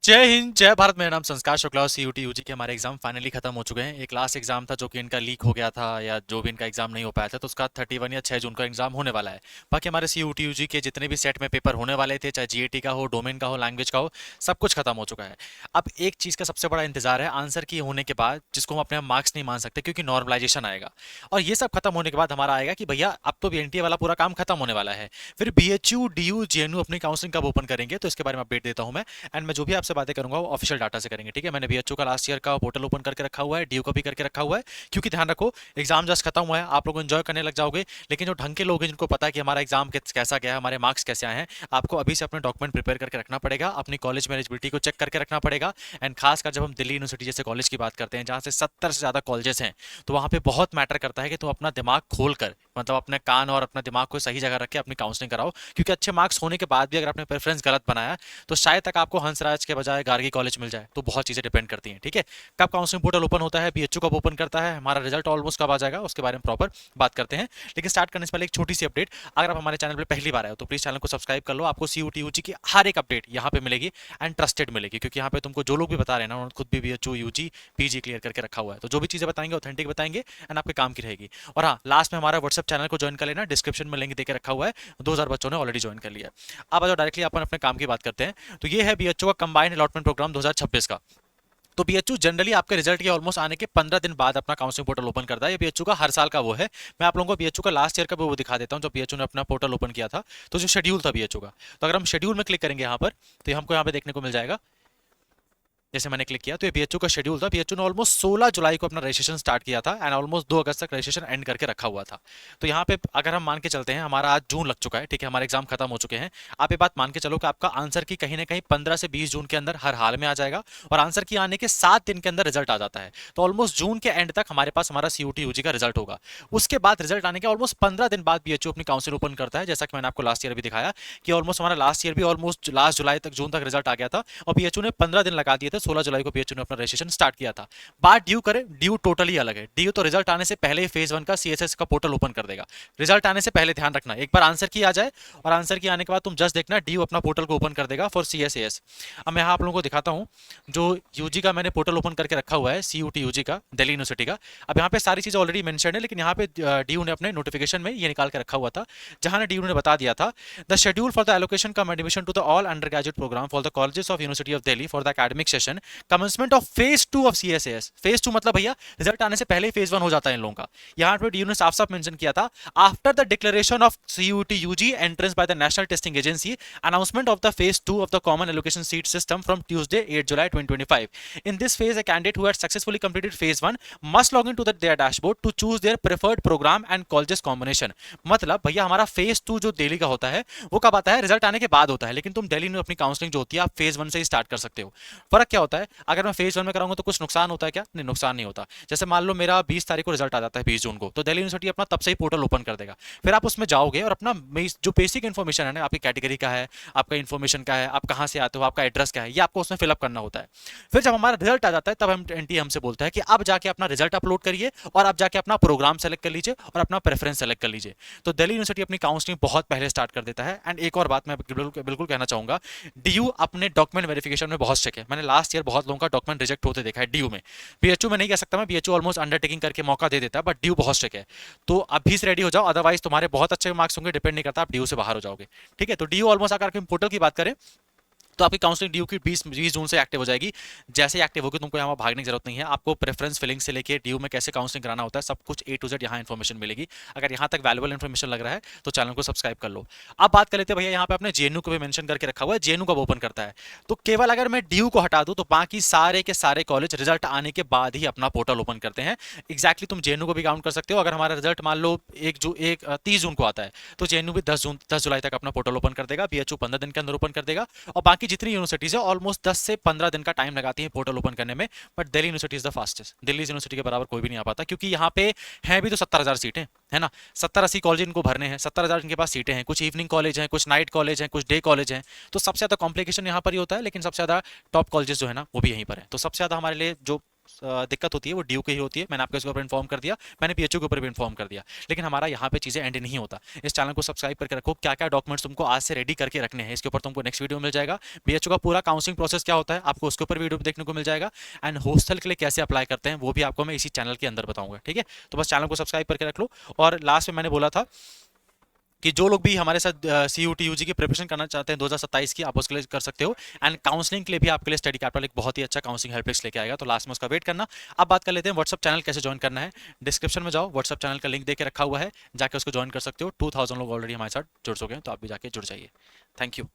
जय हिंद जय भारत। मेरा नाम संस्कार शुक्ला और सीयूटी यूजी के हमारे एग्जाम फाइनली खत्म हो चुके हैं। एक लास्ट एग्जाम था जो कि इनका लीक हो गया था या जो भी इनका एग्जाम नहीं हो पाया था, तो उसका 31 या 6 जून का एग्जाम होने वाला है। बाकी हमारे सीयूटी यूजी के जितने भी सेट में पेपर होने वाले थे, चाहे जीएटी का हो, डोमेन का हो, लैंग्वेज का हो, सब कुछ खत्म हो चुका है। अब एक चीज का सबसे बड़ा इंतजार है आंसर की होने के बाद, जिसको हम अपने मार्क्स नहीं मान सकते क्योंकि नॉर्मलाइजेशन आएगा। और ये सब खत्म होने के बाद हमारा आएगा कि भैया अब तो बीएनटीए वाला पूरा काम खत्म होने वाला है। फिर बीएचयू डीयू जेएनयू अपनी काउंसलिंग कब ओपन करेंगे, तो इसके बारे में अपडेट देता हूं मैं। एंड मैं जो भी आपसे बातें करूंगा वो ऑफिशियल डाटा से करेंगे, ठीक है। मैंने बीएचयू का लास्ट ईयर का पोर्टल ओपन करके रखा हुआ है, डीयू का भी करके रखा हुआ है, क्योंकि ध्यान रखो एग्जाम जस्ट खत्म हुआ है, आप लोग एंजॉय करने लग जाओगे। लेकिन जो ढंग के लोग हैं जिनको पता है कि हमारा एग्जाम कैसा गया है, हमारे मार्क्स कैसे आए हैं, आपको अभी से अपने डॉक्यूमेंट प्रिपेयर करके रखना पड़ेगा, अपनी कॉलेज में एलिजिबिलिटी को चेक करके रखना पड़ेगा। एंड खासकर जब हम दिल्ली यूनिवर्सिटी जैसे कॉलेज की बात करते हैं जहां से 70 से ज्यादा कॉलेजेस हैं, तो वहां पे बहुत मैटर करता है कि तुम अपना दिमाग खोल कर, मतलब अपने कान और अपना दिमाग को सही जगह रख के अपनी काउंसलिंग कराओ। क्योंकि अच्छे मार्क्स होने के बाद भी अगर आपने प्रेफरेंस गलत बनाया तो शायद तक आपको हंसराज के बजाय गार्गी कॉलेज मिल जाए। तो बहुत चीजें डिपेंड करती हैं, ठीक है। कब काउंसलिंग पोर्टल ओपन होता है, बीएचयू कब ओपन करता है, हमारा रिजल्ट ऑलमोस्ट कब आ जाएगा, उसके बारे में प्रॉपर बात करते हैं। लेकिन स्टार्ट करने से पहले एक छोटी सी अपडेट। अगर आप हमारे चैनल पर पहली बार आए हो तो प्लीज चैनल को सब्सक्राइब कर लो। आपको सीयूटी यूजी की हर एक अपडेट यहाँ पे मिलेगी एंड ट्रस्टेड मिलेगी, क्योंकि यहाँ पे तुमको जो लोग भी बता रहे हैं ना उन्होंने खुद भी बीएचयू यूजी पीजी क्लियर करके रखा हुआ है। तो जो भी चीजें बताएंगे ऑथेंटिक बताएंगे एंड आपके काम की रहेगी। और हाँ, लास्ट में हमारा व्हाट्सएप चैनल को ज्वाइन कर लेना, डिस्क्रिप्शन में लिंक देकर रखा हुआ है। 2000 बच्चों ने ऑलरेडी ज्वाइन कर लिया। अब आ जाओ डायरेक्टली अपन अपने काम की बात करते हैं। तो ये है बीएचयू का कंबाइंड अलॉटमेंट प्रोग्राम 2026 का। तो बीएचयू जनरली आपके रिजल्ट के ऑलमोस्ट आने के 15 दिन बाद अपना काउंसलिंग पोर्टल ओपन करता है। ये बीएचयू का हर साल का वो है। मैं आप लोगों को बीएचयू का लास्ट ईयर का भी वो दिखा देता हूं जब बीएचयू ने अपना पोर्टल ओपन किया था। तो जो शेड्यूल था बीएचयू का, तो अगर हम शेड्यूल में क्लिक करेंगे यहाँ पर, तो हमको यहाँ पे देखने को मिल जाएगा। जैसे मैंने क्लिक किया तो ये बीएचयू का शेड्यूल था। बीएचयू ने ऑलमोस्ट 16 जुलाई को अपना रजिस्ट्रेशन स्टार्ट किया था एंड ऑलमोस्ट 2 अगस्त तक रजिस्ट्रेशन एंड करके रखा हुआ था। तो यहाँ पे अगर हम मान के चलते हैं, हमारा आज जून लग चुका है, ठीक है, हमारे एग्जाम खत्म हो चुके हैं। आप ये बात मान के चलो कि आपका आंसर की कहीं ना कहीं 15 से 20 जून के अंदर हर हाल में आ जाएगा, और आंसर की आने के 7 दिन के अंदर रिजल्ट आ जाता है। तो ऑलमोस्ट जून के एंड तक हमारे पास हमारा सीयूटी यूजी का रिजल्ट होगा। उसके बाद रिजल्ट आने के ऑलमोस्ट 15 दिन बाद बीएचयू अपनी काउंसिल ओपन करता है, जैसा कि मैंने आपको लास्ट ईयर भी दिखाया कि ऑलमोस्ट हमारा लास्ट ईयर भी ऑलमोस्ट लास्ट जुलाई तक, जून तक रिजल्ट आ गया था, और बीएचयू ने 15 दिन लगा दिए थे। 16 जुलाई को बीएचयू ने अपना रजिस्ट्रेशन स्टार्ट किया था। बात ड्यू करें, ड्यू टोटली अलग है। ड्यू तो रिजल्ट आने से पहले ही फेज 1 का सीएसएस का पोर्टल ओपन कर देगा। रिजल्ट आने से पहले ध्यान रखना, एक बार आंसर की आ जाए और आंसर की आने के बाद तुम जस्ट देखना ड्यू अपना पोर्टल को ओपन कर देगा फॉर सीएसएस। अब मैं यहाँ आप लोगों को दिखाता हूँ जो यूजी का मैंने पोर्टल ओपन करके रखा हुआ है, सीयूटी यूजी का, दिल्ली यूनिवर्सिटी का। अब यहाँ पे सारी चीजें ऑलरेडी मेंशन है, लेकिन यहाँ पे ड्यू ने अपने नोटिफिकेशन में ये निकाल के रखा हुआ था, जहां ड्यू ने बता दिया था the schedule for the allocation cum admission to the all undergraduate programme for the colleges of university of Delhi for the academic session commencement of phase 2 of CSS. Phase 2 मतलब भैया रिजल्ट आने से पहले ही phase 1 हो जाता है इन लोगों का। यहाँ पे ड्यू ने साफ साफ मेंशन किया था, after the declaration of CUET UG entrance by the National Testing Agency, announcement of the phase 2 of the common allocation seat system from Tuesday 8 July 2025। In this phase a candidate who had successfully completed phase 1 must log into their dashboard to choose their preferred program and colleges combination। मतलब भैया हमारा phase 2 जो दिल्ली का होता है वो कब आता है, रिजल्ट आने के बाद होता है। लेकिन तुम दिल्ली में अपनी काउंसलिंग जो होती है आप फेज 1 से ही स्टार्ट कर सकते हो। फर्क क्या होता है, अगर मैं फेज 1 में कराऊंगा तो कुछ नुकसान होता है क्या? नहीं, नुकसान नहीं होता। जैसे मान लो मेरा 20 तारीख को रिजल्ट आ जाता है, 20 जून को, तो दिल्ली यूनिवर्सिटी अपना तब से ही पोर्टल ओपन कर देगा। फिर आप उसमें जाओगे और अपना जो बेसिक इन्फॉर्मेशन है ना, आपकी कैटेगरी का है, आपका इन्फॉर्मेशन का है, आप कहाँ से आते हो, आपका एड्रेस क्या है, ये आपको उसमें फिलअप करना होता है। फिर जब हमारा रिजल्ट आ जाता है तब हम एनटीए हमसे बोलता है कि अब जाके अपना रिजल्ट अपलोड करिए और अब जाके अपना प्रोग्राम सेलेक्ट कर लीजिए और अपना प्रेफरेंस सेलेक्ट कर लीजिए। तो दिल्ली यूनिवर्सिटी अपनी काउंसलिंग बहुत पहले स्टार्ट कर देता है। एंड एक और बात मैं बिल्कुल कहना चाहूंगा, डीयू अपने डॉक्यूमेंट वेरिफिकेशन में बहुत स्ट्रिक्ट है। मैंने लास्ट ईयर बहुत लोगों का डॉक्यूमेंट रिजेक्ट होते देखा है डीयू में। बीएचयू में नहीं कह सकता मैं, बीएचयू ऑलमोस्ट अंडरटेकिंग करके मौका दे देता है, बट ड्यू बहुत स्ट्रिक्ट है। तो अभी से रेडी हो जाओ, अदरवाइज तुम्हारे बहुत अच्छे मार्क्स होंगे, डिपेंड नहीं करता, आप ड्यू से बाहर हो जाओगे, ठीक है। तो ड्यू ऑलमोस्ट, अगर पोर्टल की बात करें तो आपकी काउंसलिंग ड्यू की 20 जून से एक्टिव हो जाएगी। जैसे ही एक्टिव होगी तुमको यहाँ भागने की जरूरत नहीं है। आपको प्रेफरेंस फिलिंग से लेके ड्यू में कैसे काउंसलिंग कराना होता है सब कुछ ए टू जेड यहाँ इन्फॉर्मेशन मिलेगी। अगर यहाँ तक वैल्यूबल इन्फॉर्मेशन लग रहा है तो चैनल को सब्सक्राइब कर लो। अब बात कर लेते हैं भैया, यहाँ पे अपने जेएनयू को भी मेंशन करके रखा हुआ है, जेएनयू कब ओपन करता है। तो केवल अगर मैं ड्यू को हटा दूं तो बाकी सारे के सारे कॉलेज रिजल्ट आने के बाद ही अपना पोर्टल ओपन करते हैं। एक्जैक्टली तुम जेएनयू को भी काउंट कर सकते हो। अगर हमारा रिजल्ट मान लो 30 जून को आता है तो जेएनयू भी 10 जुलाई तक अपना पोर्टल ओपन कर देगा, बीएचयू 15 दिन के अंदर ओपन कर देगा, और बाकी जितनी यूनिवर्सिटीज है ऑलमोस्ट 10 से 15 दिन का टाइम लगाती है पोर्टल ओपन करने में। But Delhi university is the fastest. Delhi university के बराबर कोई भी नहीं आ पाता, क्योंकि यहाँ पे है भी तो 70,000 सीटें, है ना। 70-80 कॉलेज इनको भरने हैं, 70,000 इनके पास सीटें हैं। कुछ इवनिंग कॉलेज हैं, कुछ नाइट कॉलेज हैं, कुछ डे कॉलेज हैं। तो सबसे ज्यादा कॉम्प्लिकेशन यहाँ पर ही होता है, लेकिन सबसे ज्यादा टॉप कॉलेजेस जो है ना वो भी यहीं पर है। तो सबसे ज्यादा हमारे लिए जो दिक्कत होती है वो ड्यू की ही होती है। मैंने आपको इसके ऊपर इन्फॉर्म कर दिया, मैंने पीएचयू के ऊपर भी इन्फॉर्म कर दिया। लेकिन हमारा यहाँ पे चीज़ें एंड नहीं होता। इस चैनल को सब्सक्राइब करके रखो, क्या क्या डॉक्यूमेंट्स तुमको आज से रेडी करके रखने हैं इसके ऊपर तुमको नेक्स्ट वीडियो मिल जाएगा। पीएचयू का पूरा काउंसलिंग प्रोसेस क्या होता है आपको उसके ऊपर वीडियो देखने को मिल जाएगा। एंड हॉस्टल के लिए कैसे अप्लाई करते हैं वो भी आपको मैं इसी चैनल के अंदर बताऊंगा, ठीक है। तो बस चैनल को सब्सक्राइब करके रख लो। और लास्ट में मैंने बोला था कि जो लोग भी हमारे साथ सीयूटी यूजी की प्रिपरेशन करना चाहते हैं 2027 की, आप उसके लिए कर सकते हो। एंड काउंसलिंग के लिए भी आपके लिए स्टडी कैपिटल एक बहुत ही अच्छा काउंसलिंग हेल्पडेस्क लेके आएगा, तो लास्ट में उसका वेट करना। अब बात कर लेते हैं व्हाट्सअप चैनल कैसे ज्वाइन करना है। डिस्क्रिप्शन में जाओ, व्हाट्सअप चैनल का लिंक देके रखा हुआ है, जाके उसको ज्वाइन कर सकते हो। 2000 लोग ऑलरेडी हमारे साथ जुड़ चुके हैं, तो आप भी जाके जुड़ जाइए। Thank you.